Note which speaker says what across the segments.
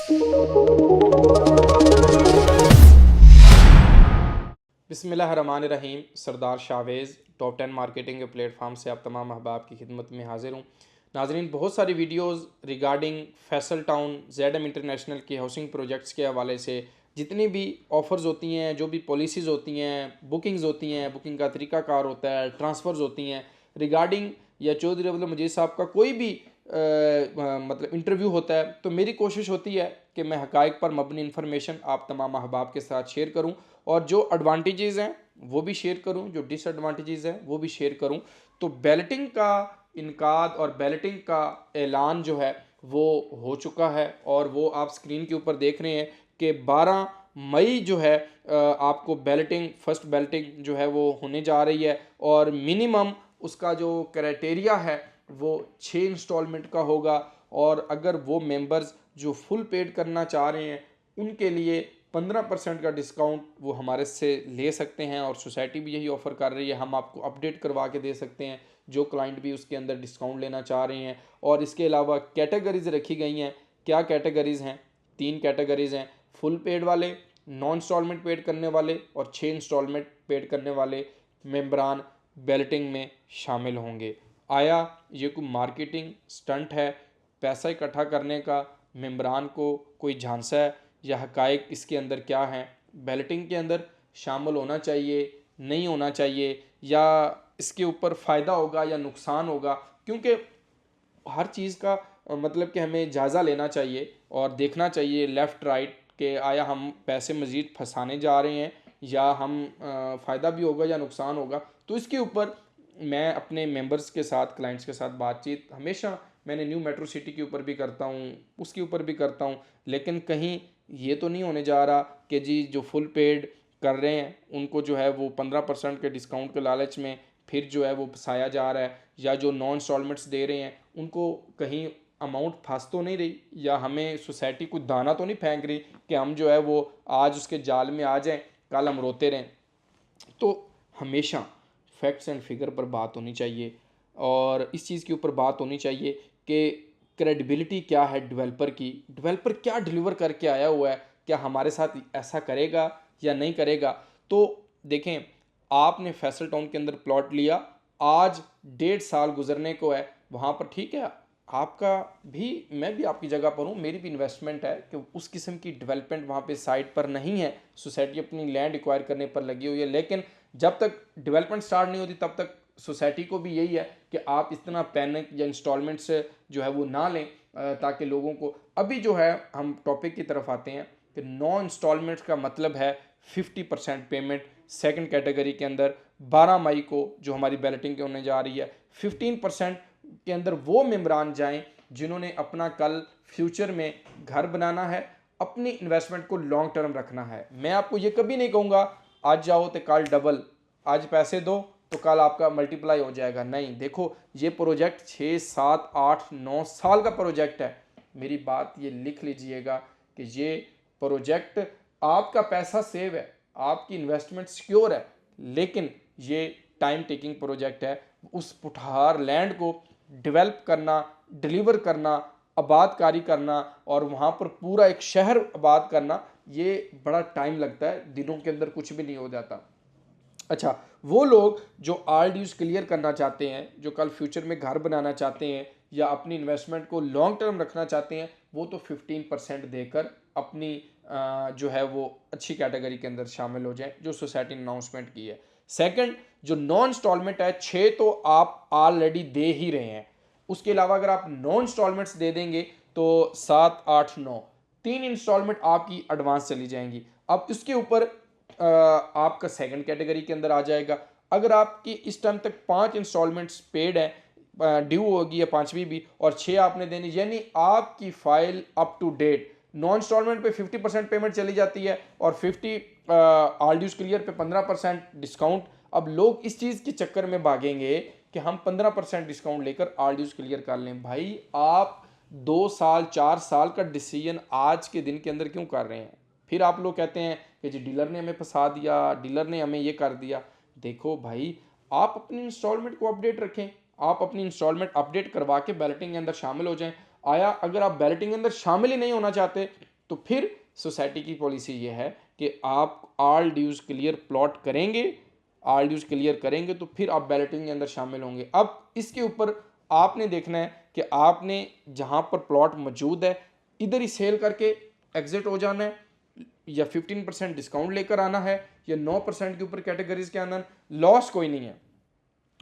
Speaker 1: बिस्मिल्लाहिर्रहमानिर्रहीम। सरदार Chavez top 10 marketing के platform से आप तमाम अहबाब की खिदमत में हाजिर हूँ। नाजरीन, बहुत सारी videos regarding Faisal town ZM international के हाउसिंग प्रोजेक्ट्स के हवाले से जितनी भी ऑफ़र्स होती हैं, जो भी पॉलिसीज़ होती हैं, बुकिंग्स होती हैं, बुकिंग का तरीक़ाकार होता है, ट्रांसफ़र्स होती हैं रिगार्डिंग, या चौधरी अब्दुल मजीद साहब का कोई भी मतलब इंटरव्यू होता है, तो मेरी कोशिश होती है कि मैं हक़ाइक़ पर मबनी इन्फॉर्मेशन आप तमाम अहबाब के साथ शेयर करूँ और जो एडवांटेजेस हैं वो भी शेयर करूं, जो डिसएडवांटेजेस हैं वो भी शेयर करूं। तो बैलेटिंग का इनकाद और बैलेटिंग का ऐलान जो है वो हो चुका है और वो आप स्क्रीन के ऊपर देख रहे हैं कि 12 मई जो है आपको बैलेटिंग, फर्स्ट बैलेटिंग जो है वो होने जा रही है और मिनिमम उसका जो क्राइटेरिया है वो 6 इंस्टॉलमेंट का होगा। और अगर वो मेंबर्स जो फुल पेड करना चाह रहे हैं उनके लिए 15% का डिस्काउंट वो हमारे से ले सकते हैं और सोसाइटी भी यही ऑफ़र कर रही है। हम आपको अपडेट करवा के दे सकते हैं जो क्लाइंट भी उसके अंदर डिस्काउंट लेना चाह रहे हैं। और इसके अलावा कैटेगरीज रखी गई हैं। क्या कैटेगरीज़ हैं? 3 कैटेगरीज़ हैं, फुल पेड वाले, नॉन इंस्टॉलमेंट पेड करने वाले और 6 इंस्टॉलमेंट पेड करने वाले मेंबरान बैलेटिंग में शामिल होंगे। आया ये कोई मार्केटिंग स्टंट है, पैसा इकट्ठा करने का मेंबरान को कोई झांसा है, या हक़ाइक़ इसके अंदर क्या हैं? बैलेटिंग के अंदर शामिल होना चाहिए, नहीं होना चाहिए, या इसके ऊपर फ़ायदा होगा या नुकसान होगा? क्योंकि हर चीज़ का मतलब कि हमें जायज़ा लेना चाहिए और देखना चाहिए लेफ़्ट राइट कि आया हम पैसे मज़ीद फंसाने जा रहे हैं या हम फ़ायदा भी होगा या नुकसान होगा। तो इसके ऊपर मैं अपने मेंबर्स के साथ, क्लाइंट्स के साथ बातचीत हमेशा, मैंने न्यू मेट्रो सिटी के ऊपर भी करता हूँ, उसके ऊपर भी करता हूँ, लेकिन कहीं ये तो नहीं होने जा रहा कि जी जो फुल पेड कर रहे हैं उनको जो है वो 15% के डिस्काउंट के लालच में फिर जो है वो फंसाया जा रहा है, या जो नॉन इंस्टॉलमेंट्स दे रहे हैं उनको कहीं अमाउंट फंस तो नहीं रही, या हमें सोसाइटी को दाना तो नहीं फेंक रही कि हम जो है वो आज उसके जाल में आ जाएं, कल हम रोते रहें। तो हमेशा फैक्ट्स एंड फिगर पर बात होनी चाहिए और इस चीज़ के ऊपर बात होनी चाहिए कि क्रेडिबिलिटी क्या है डेवलपर की, डेवलपर क्या डिलीवर करके आया हुआ है, क्या हमारे साथ ऐसा करेगा या नहीं करेगा। तो देखें, आपने फैसल टाउन के अंदर प्लॉट लिया, आज 1.5 साल गुजरने को है, वहाँ पर ठीक है आपका भी, मैं भी आपकी जगह पर हूँ, मेरी भी इन्वेस्टमेंट है कि उस किस्म की डेवलपमेंट वहाँ पे साइट पर नहीं है, सोसाइटी अपनी लैंड एक्वायर करने पर लगी हुई है। लेकिन जब तक डेवलपमेंट स्टार्ट नहीं होती तब तक सोसाइटी को भी यही है कि आप इतना पैनिक या इंस्टॉलमेंट्स जो है वो ना लें, ताकि लोगों को अभी जो है, हम टॉपिक की तरफ आते हैं कि नॉन इंस्टॉलमेंट्स का मतलब है 50% पेमेंट सेकंड कैटेगरी के अंदर 12 मई को जो हमारी बैलेटिंग होने जा रही है। 15% के अंदर वो मेंबरान जाएं जिन्होंने अपना कल फ्यूचर में घर बनाना है, अपनी इन्वेस्टमेंट को लॉन्ग टर्म रखना है। मैं आपको ये कभी नहीं कहूँगा आज जाओ तो कल डबल, आज पैसे दो तो कल आपका मल्टीप्लाई हो जाएगा। नहीं, देखो ये प्रोजेक्ट 6, 7, 8, 9 साल का प्रोजेक्ट है। मेरी बात ये लिख लीजिएगा कि ये प्रोजेक्ट, आपका पैसा सेव है, आपकी इन्वेस्टमेंट सिक्योर है, लेकिन ये टाइम टेकिंग प्रोजेक्ट है। उस पुठार लैंड को डेवलप करना, डिलीवर करना, आबादकारी करना और वहाँ पर पूरा एक शहर आबाद करना, ये बड़ा टाइम लगता है, दिनों के अंदर कुछ भी नहीं हो जाता। अच्छा, वो लोग जो आर ड्यूज क्लियर करना चाहते हैं, जो कल फ्यूचर में घर बनाना चाहते हैं या अपनी इन्वेस्टमेंट को लॉन्ग टर्म रखना चाहते हैं, वो तो 15% देकर अपनी जो है वो अच्छी कैटेगरी के अंदर शामिल हो जाएं जो सोसाइटी ने अनाउंसमेंट की है। सेकंड, जो नॉन इंस्टॉलमेंट है, 6 तो आप ऑलरेडी दे ही रहे हैं, उसके अलावा अगर आप नॉन इंस्टॉलमेंट्स दे देंगे तो 7, 8, 9 3 इंस्टॉलमेंट आपकी एडवांस चली जाएंगी। अब इसके ऊपर आपका सेकंड कैटेगरी के अंदर आ जाएगा। अगर आपकी इस टाइम तक 5 इंस्टॉलमेंट्स पेड है, ड्यू होगी या 5वीं भी, और 6 आपने देनी, यानी आपकी file up to date. Non installment पे 50% पेमेंट चली जाती है और 50 ऑल ड्यूज क्लियर पे 15% डिस्काउंट। अब लोग इस चीज़ के चक्कर में भागेंगे कि हम 15% डिस्काउंट लेकर ऑल ड्यूज क्लियर कर लें। भाई, आप 2 साल 4 साल का डिसीजन आज के दिन के अंदर क्यों कर रहे हैं? फिर आप लोग कहते हैं कि जी डीलर ने हमें फंसा दिया, डीलर ने हमें ये कर दिया। देखो भाई, आप अपनी इंस्टॉलमेंट को अपडेट रखें, आप अपनी इंस्टॉलमेंट अपडेट करवा के बैलेटिंग के अंदर शामिल हो जाएं। आया अगर आप बैलेटिंग के अंदर शामिल ही नहीं होना चाहते तो फिर सोसाइटी की पॉलिसी ये है कि आप ऑल ड्यूज़ क्लियर प्लॉट करेंगे, ऑल ड्यूज़ क्लियर करेंगे तो फिर आप बैलेटिंग के अंदर शामिल होंगे। अब इसके ऊपर आपने देखना है कि आपने जहाँ पर प्लॉट मौजूद है इधर ही सेल करके एग्जिट हो जाना है, या 15% डिस्काउंट लेकर आना है, या 9% के ऊपर कैटेगरीज के अंदर। लॉस कोई नहीं है।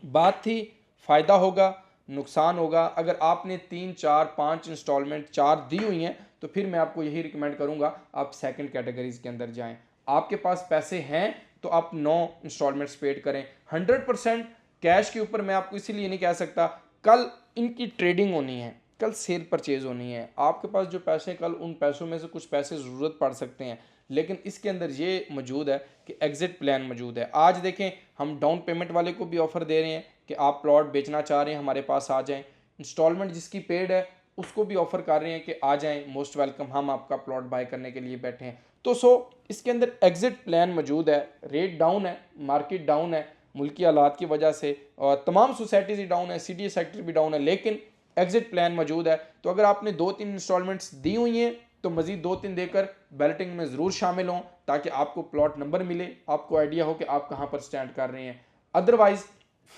Speaker 1: बात थी फ़ायदा होगा नुकसान होगा। अगर आपने 3 4 5 इंस्टॉलमेंट 4 दी हुई हैं तो फिर मैं आपको यही रिकमेंड करूंगा आप सेकंड कैटेगरीज के अंदर जाएं। आपके पास पैसे हैं तो आप 9 इंस्टॉलमेंट्स पेड करें। 100% कैश के ऊपर मैं आपको इसीलिए नहीं कह सकता, कल इनकी ट्रेडिंग होनी है, कल सेल परचेज होनी है। आपके पास जो पैसे, कल उन पैसों में से कुछ पैसे ज़रूरत पड़ सकते हैं, लेकिन इसके अंदर ये मौजूद है कि एग्जिट प्लान मौजूद है। आज देखें हम डाउन पेमेंट वाले को भी ऑफ़र दे रहे हैं कि आप प्लॉट बेचना चाह रहे हैं हमारे पास आ जाएं। इंस्टॉलमेंट जिसकी पेड है उसको भी ऑफ़र कर रहे हैं कि आ जाएं, मोस्ट वेलकम, हम आपका प्लॉट बाय करने के लिए बैठे हैं। तो इसके अंदर एग्जिट प्लान मौजूद है। रेट डाउन है, मार्केट डाउन है मुल्की हालात की वजह से, और तमाम सोसाइटीज़ ही डाउन है, CDA सेक्टर भी डाउन है, लेकिन एग्जिट प्लान मौजूद है। तो अगर आपने 2-3 इंस्टॉलमेंट्स दी हुई हैं तो मज़ीद 2-3 देकर बैलेटिंग में ज़रूर शामिल हों ताकि आपको प्लॉट नंबर मिले, आपको आइडिया हो कि आप कहाँ पर स्टैंड कर रहे हैं। अदरवाइज़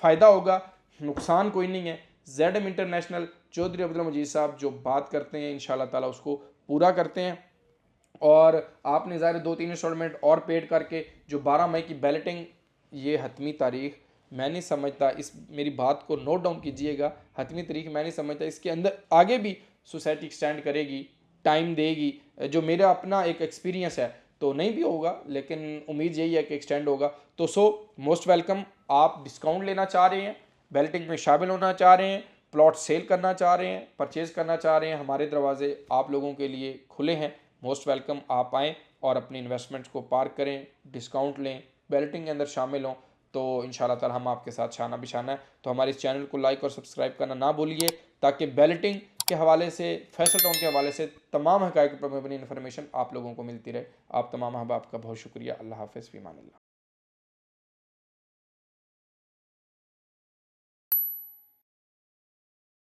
Speaker 1: फ़ायदा होगा, नुकसान कोई नहीं है। ZM इंटरनेशनल चौधरी अब्दुल मजीद साहब जो बात करते हैं इंशाल्लाह ताला उसको पूरा करते हैं। और आपने ज़ाहिर 2-3 इंस्टॉलमेंट और पेड करके जो 12 मई की बैलेटिंग, ये हतमी तारीख मैं नहीं समझता, इस मेरी बात को नोट डाउन कीजिएगा, हतमी तारीख मैं नहीं समझता, इसके अंदर आगे भी सोसाइटी एक्सटेंड करेगी, टाइम देगी। जो मेरा अपना एक एक्सपीरियंस है तो नहीं भी होगा, लेकिन उम्मीद यही है कि एक्सटेंड होगा। तो मोस्ट वेलकम। आप डिस्काउंट लेना चाह रहे हैं, बैलेटिंग में शामिल होना चाह रहे हैं, प्लॉट सेल करना चाह रहे हैं, परचेज़ करना चाह रहे हैं, हमारे दरवाजे आप लोगों के लिए खुले हैं। मोस्ट वेलकम, आप आएँ और अपनी इन्वेस्टमेंट्स को पार्क करें, डिस्काउंट लें, बैलेटिंग के अंदर शामिल हों, तो इंशाल्लाह ताला हम आपके साथ शाना बिशाना है। तो हमारे इस चैनल को लाइक और सब्सक्राइब करना ना भूलिए ताकि बैलेटिंग के हवाले से, फैसल टाउन के हवाले से तमाम हक़ाइक़ पर मबनी इन्फॉर्मेशन आप लोगों को मिलती रहे। आप तमाम अहबाब का बहुत शुक्रिया। अल्लाह हाफ़िज़, फ़ी अमान अल्लाह।